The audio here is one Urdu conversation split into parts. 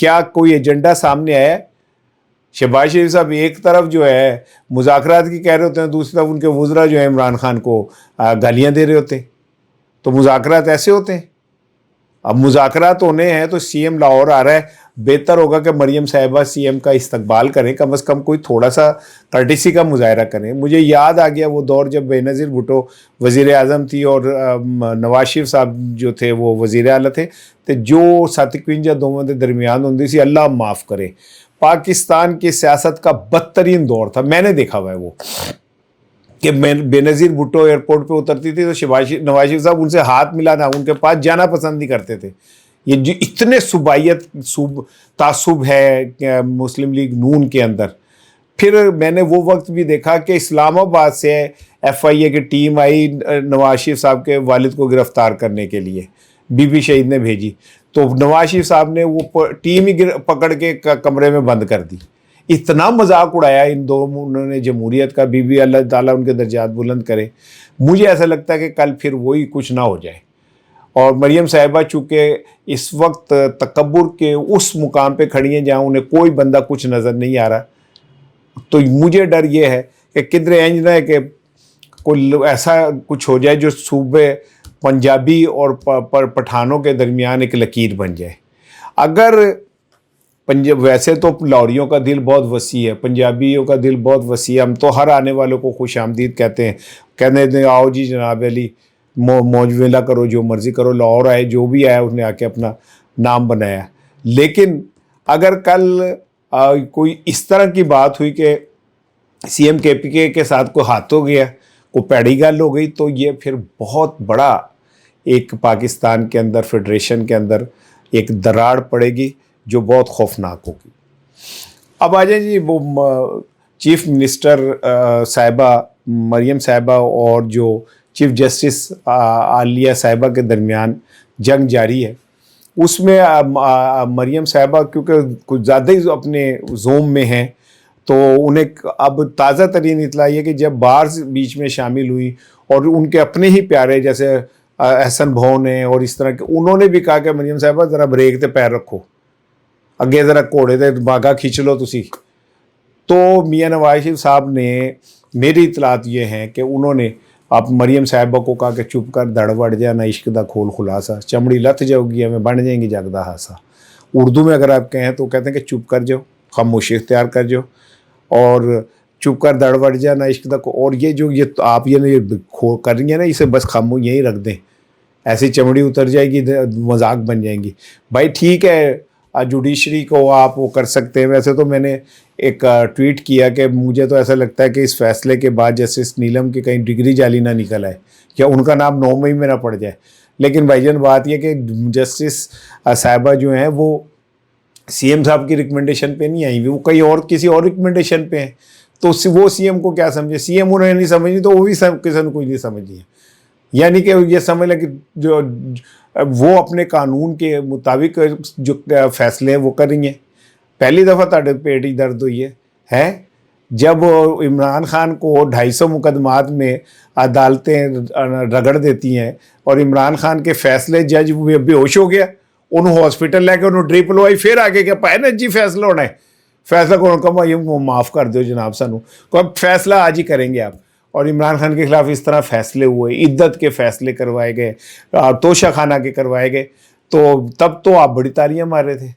کیا کوئی ایجنڈا سامنے آیا؟ شہباز شریف صاحب ایک طرف جو ہے مذاکرات کی کہہ رہے ہوتے ہیں، دوسری طرف ان کے وزراء جو ہیں عمران خان کو گالیاں دے رہے ہوتے ہیں. تو مذاکرات ایسے ہوتے ہیں؟ اب مذاکرات ہونے ہیں تو سی ایم لاہور آ رہا ہے، بہتر ہوگا کہ مریم صاحبہ سی ایم کا استقبال کریں، کم از کم کوئی تھوڑا سا کرٹیسی کا مظاہرہ کریں. مجھے یاد آ گیا وہ دور جب بے نظیر بھٹو وزیر اعظم تھی اور نواز شریف صاحب جو تھے وہ وزیر اعلیٰ تھے، تو جو 57 دونوں کے درمیان ہوتی سی، اللہ معاف کرے، پاکستان کی سیاست کا بدترین دور تھا. میں نے دیکھا ہوا ہے وہ کہ بے نظیر بھٹو ایئرپورٹ پہ اترتی تھی تو نواز شریف صاحب ان سے ہاتھ ملانا، ان کے پاس جانا پسند نہیں کرتے تھے. یہ جو اتنے صوبائیت تعصب ہے مسلم لیگ نون کے اندر. پھر میں نے وہ وقت بھی دیکھا کہ اسلام آباد سے ایف آئی اے کی ٹیم آئی نواز شریف صاحب کے والد کو گرفتار کرنے کے لیے، بی بی شہید نے بھیجی، تو نواز شریف صاحب نے وہ ٹیم ہی پکڑ کے کمرے میں بند کر دی. اتنا مذاق اڑایا ان دونوں انہوں نے جمہوریت کا، بی بی اللہ تعالیٰ ان کے درجات بلند کرے. مجھے ایسا لگتا ہے کہ کل پھر وہی کچھ نہ ہو جائے. اور مریم صاحبہ چونکہ اس وقت تکبر کے اس مقام پہ کھڑی ہیں جہاں انہیں کوئی بندہ کچھ نظر نہیں آ رہا، تو مجھے ڈر یہ ہے کہ کدھر انج نہ ہے کہ کوئی ایسا کچھ ہو جائے جو صوبے پنجابی اور پٹھانوں کے درمیان ایک لکیر بن جائے. اگر ویسے تو لاہوریوں کا دل بہت وسیع ہے، پنجابیوں کا دل بہت وسیع ہے، ہم تو ہر آنے والوں کو خوش آمدید کہتے ہیں، کہتے ہیں آؤ جی جناب علی موج ویلا کرو، جو مرضی کرو، لاہور آئے، جو بھی آیا اس نے آ کے اپنا نام بنایا. لیکن اگر کل کوئی اس طرح کی بات ہوئی کہ سی ایم کے پی کے ساتھ کوئی ہاتھ ہو گیا، کوئی پیڑی گل ہو گئی، تو یہ پھر بہت بڑا ایک پاکستان کے اندر فیڈریشن کے اندر ایک دراڑ پڑے گی جو بہت خوفناک ہوگی. اب آ جائیں جی وہ چیف منسٹر صاحبہ مریم صاحبہ اور جو چیف جسٹس عالیہ صاحبہ کے درمیان جنگ جاری ہے. اس میں مریم صاحبہ کیونکہ کچھ زیادہ ہی اپنے زوم میں ہیں، تو انہیں اب تازہ ترین اطلاع یہ کہ جب باہر بیچ میں شامل ہوئی اور ان کے اپنے ہی پیارے جیسے احسن بھون ہیں اور اس طرح کے، انہوں نے بھی کہا کہ مریم صاحبہ ذرا بریک تے پیر رکھو، اگے ذرا گھوڑے تے باغا کھینچ لو تسی. تو میاں نواز شریف صاحب نے، میری اطلاعات یہ ہیں کہ انہوں نے آپ مریم صاحبہ کو کہا کہ چپ کر دڑ وڑ جا نہ عشق دا کھول خلاصہ، چمڑی لت جاؤ گی ہمیں بن جائیں گی جگ دا ہاسا. اردو میں اگر آپ کہیں تو کہتے ہیں کہ چپ کر جاؤ، خاموشی اختیار کر جاؤ، اور چپ کر دڑ وڑ جا نہ عشق دا. اور یہ جو یہ آپ یہ کر رہی ہیں نا، اسے بس خاموش یہیں رکھ دیں، ایسی چمڑی اتر جائے گی، مذاق بن جائیں گی. بھائی ٹھیک ہے جوڈیشری کو آپ وہ کر سکتے ہیں. ویسے تو میں نے ایک ٹویٹ کیا کہ مجھے تو ایسا لگتا ہے کہ اس فیصلے کے بعد جسٹس نیلم کی کہیں ڈگری جعلی نہ نکل آئے یا ان کا نام 9 مئی میں نہ پڑ جائے. لیکن بھائی جان بات یہ کہ جسٹس صاحبہ جو ہیں وہ سی ایم صاحب کی ریکمنڈیشن پہ نہیں آئی، وہ کہیں اور کسی اور ریکمنڈیشن پہ ہیں، تو وہ سی ایم کو کیا سمجھے؟ سی ایم انہیں نہیں سمجھی تو وہ بھی کسی نے کوئی نہیں سمجھی ہے. یعنی کہ یہ سمجھ لیں کہ جو وہ اپنے قانون کے مطابق جو فیصلے ہیں وہ کر رہی ہیں. پہلی دفعہ تاڑے پیٹ ہی درد ہوئی ہے جب عمران خان کو 250 مقدمات میں عدالتیں رگڑ دیتی ہیں اور عمران خان کے فیصلے جج بے ہوش ہو گیا، انہوں ہاسپٹل لے کے انہوں ڈرپ لوائی، پھر آگے کیا پائے نا جی فیصلہ ہونا ہے، فیصلہ کو یہ معاف کر دو جناب سانو، فیصلہ آج ہی کریں گے آپ. اور عمران خان کے خلاف اس طرح فیصلے ہوئے، عدت کے فیصلے کروائے گئے، توشہ خانہ کے کروائے گئے، تو تب تو آپ بڑی تالیاں مار رہے تھے.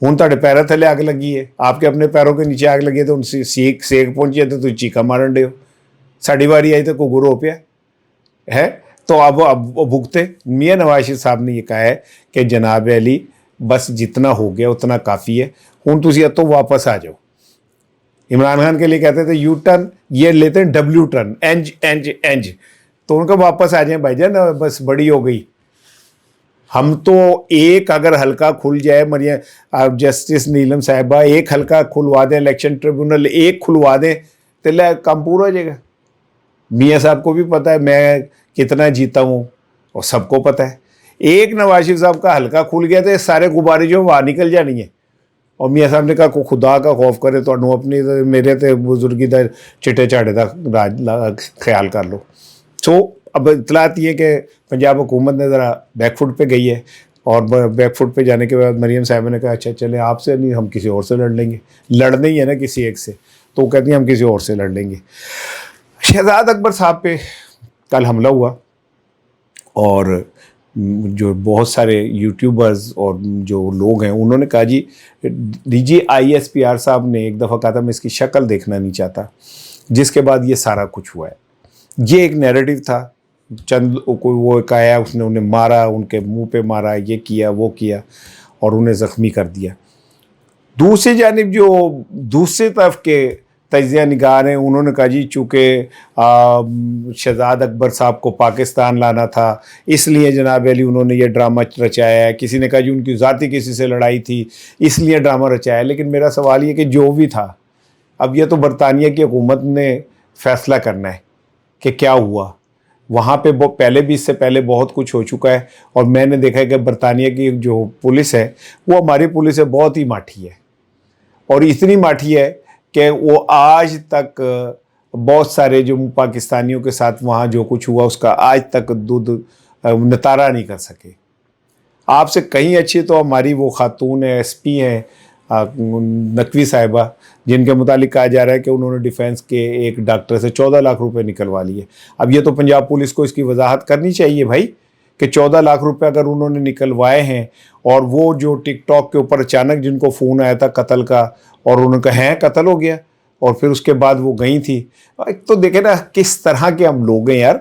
ہوں تاڑے پیروں تھلے آگ لگی ہے، آپ کے اپنے پیروں کے نیچے آگ لگی ہے تو ان سے سیک پہنچی ہے تو تھی چیخا مارن ڈے ہو. ساڑی باری آئی تو کو گرو ہو پیا ہے. تو اب بھگتے. میاں نواز شریف صاحب نے یہ کہا ہے کہ جناب علی بس جتنا ہو گیا اتنا کافی ہے، ہوں تسی تو واپس آ جاؤ. عمران خان کے لیے کہتے تھے یو ٹرن، یہ لیتے ہیں ڈبلیو ٹرن، انج انج انج. تو ان کو واپس آ جائیں بھائی جان، بس بڑی ہو گئی. ہم تو ایک اگر حلقہ کھل جائے، مریم جسٹس نیلم صاحبہ ایک حلقہ کھلوا دیں، الیکشن ٹریبونل ایک کھلوا دیں تو کام پورا ہو جائے گا. میاں صاحب کو بھی پتہ ہے میں کتنا جیتا ہوں اور سب کو پتہ ہے. ایک نواز شریف صاحب کا حلقہ کھل گیا تو سارے غبارے جو وہاں نکل جانی ہیں. اور میاں صاحب نے کہا خدا کا خوف کرے تو اپنی میرے تے بزرگی دا چٹے چاڑے دا خیال کر لو. سو اب اطلاعات یہ کہ پنجاب حکومت نے ذرا بیک فٹ پہ گئی ہے. اور بیک فٹ پہ جانے کے بعد مریم صاحبہ نے کہا اچھا چلیں آپ سے نہیں ہم کسی اور سے لڑ لیں گے، لڑنا ہی ہے نا کسی ایک سے، تو وہ کہتی ہیں ہم کسی اور سے لڑ لیں گے۔ شہزاد اکبر صاحب پہ کل حملہ ہوا، اور جو بہت سارے یوٹیوبرز اور جو لوگ ہیں انہوں نے کہا جی ISPR صاحب نے ایک دفعہ کہا تھا میں اس کی شکل دیکھنا نہیں چاہتا، جس کے بعد یہ سارا کچھ ہوا ہے۔ یہ ایک نیریٹو تھا، چند کوئی وہ ایک آیا اس نے انہیں مارا، ان کے منہ پہ مارا، یہ کیا وہ کیا اور انہیں زخمی کر دیا۔ دوسری جانب جو دوسری طرف کے تجزیہ نگار ہیں انہوں نے کہا جی چونکہ شہزاد اکبر صاحب کو پاکستان لانا تھا اس لیے جناب علی انہوں نے یہ ڈرامہ رچایا ہے، کسی نے کہا جی ان کی ذاتی کسی سے لڑائی تھی اس لیے ڈرامہ رچایا ہے۔ لیکن میرا سوال یہ کہ جو بھی تھا اب یہ تو برطانیہ کی حکومت نے فیصلہ کرنا ہے کہ کیا ہوا وہاں پہ۔ پہلے بھی اس سے پہلے بہت کچھ ہو چکا ہے، اور میں نے دیکھا ہے کہ برطانیہ کی جو پولیس ہے وہ ہماری پولیس ہے بہت ہی ماٹھی ہے، اور اتنی ماٹھی ہے کہ وہ آج تک بہت سارے جو پاکستانیوں کے ساتھ وہاں جو کچھ ہوا اس کا آج تک دودھ نتارا نہیں کر سکے۔ آپ سے کہیں اچھی تو ہماری وہ خاتون ہے SP ہیں نقوی صاحبہ، جن کے متعلق کہا جا رہا ہے کہ انہوں نے ڈیفینس کے ایک ڈاکٹر سے 14 لاکھ روپے نکلوا لیے۔ اب یہ تو پنجاب پولیس کو اس کی وضاحت کرنی چاہیے بھائی کہ 14 لاکھ روپے اگر انہوں نے نکلوائے ہیں، اور وہ جو ٹک ٹاک کے اوپر اچانک جن کو فون آیا تھا قتل کا اور انہوں نے کہا ہیں قتل ہو گیا، اور پھر اس کے بعد وہ گئی تھی۔ ایک تو دیکھیں نا کس طرح کے ہم لوگ ہیں یار۔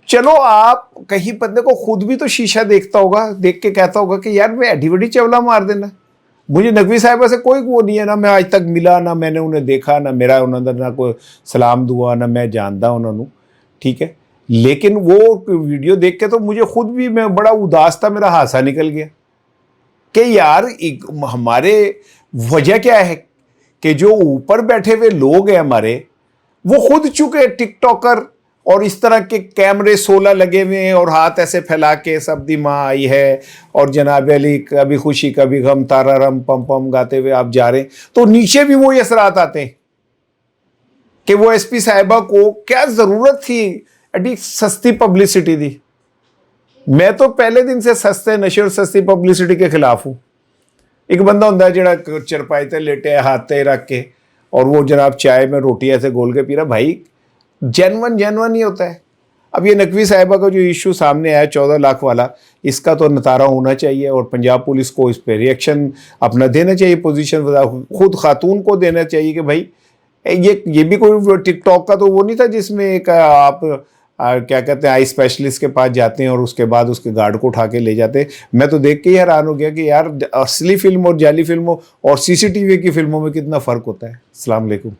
چلو آپ کہیں بندے کو خود بھی تو شیشہ دیکھتا ہوگا، دیکھ کے کہتا ہوگا کہ یار میں ایڈی وڈی چولا مار دینا۔ مجھے نقوی صاحبہ سے کوئی وہ نہیں ہے، نہ میں آج تک ملا، نہ میں نے انہیں دیکھا، نہ میرا انہوں نے نہ کوئی سلام دعا، نہ میں جانتا انہوں نے، ٹھیک ہے۔ لیکن وہ ویڈیو دیکھ کے تو مجھے خود بھی میں بڑا اداس تھا، میرا ہانسا نکل گیا کہ یار ہمارے وجہ کیا ہے کہ جو اوپر بیٹھے ہوئے لوگ ہیں ہمارے وہ خود چکے ٹک ٹاکر اور اس طرح کے کیمرے 16 لگے ہوئے ہیں اور ہاتھ ایسے پھیلا کے سب دی ماں آئی ہے اور جناب علی کبھی خوشی کبھی غم تارا رم پم پم گاتے ہوئے آپ جا رہے ہیں، تو نیچے بھی وہی اثرات آتے ہیں کہ وہ SP صاحبہ کو کیا ضرورت تھی ایڈی سستی پبلسٹی دی۔ میں تو پہلے دن سے سستے نشے اور سستی پبلسٹی کے خلاف ہوں۔ ایک بندہ ہوتا ہے جڑا چرپائی تے لیٹے ہاتھ تے رکھ کے اور وہ جناب چائے میں روٹی ایسے گول کے پی رہا، بھائی جینون ہی ہوتا ہے۔ اب یہ نقوی صاحبہ کا جو ایشو سامنے آیا 14 لاکھ والا، اس کا تو نتارا ہونا چاہیے اور پنجاب پولیس کو اس پہ ریئیکشن اپنا دینا چاہیے، پوزیشن خود خاتون کو دینا چاہیے کہ بھائی یہ بھی کوئی ٹک ٹاک کا تو وہ نہیں تھا جس میں ایک آپ کیا کہتے ہیں آئی اسپیشلسٹ کے پاس جاتے ہیں اور اس کے بعد اس کے گارڈ کو اٹھا کے لے جاتے ہیں۔ میں تو دیکھ کے ہی حیران ہو گیا کہ یار اصلی فلم اور جعلی فلموں اور CCTV کی فلموں میں کتنا فرق ہوتا ہے۔ السلام علیکم۔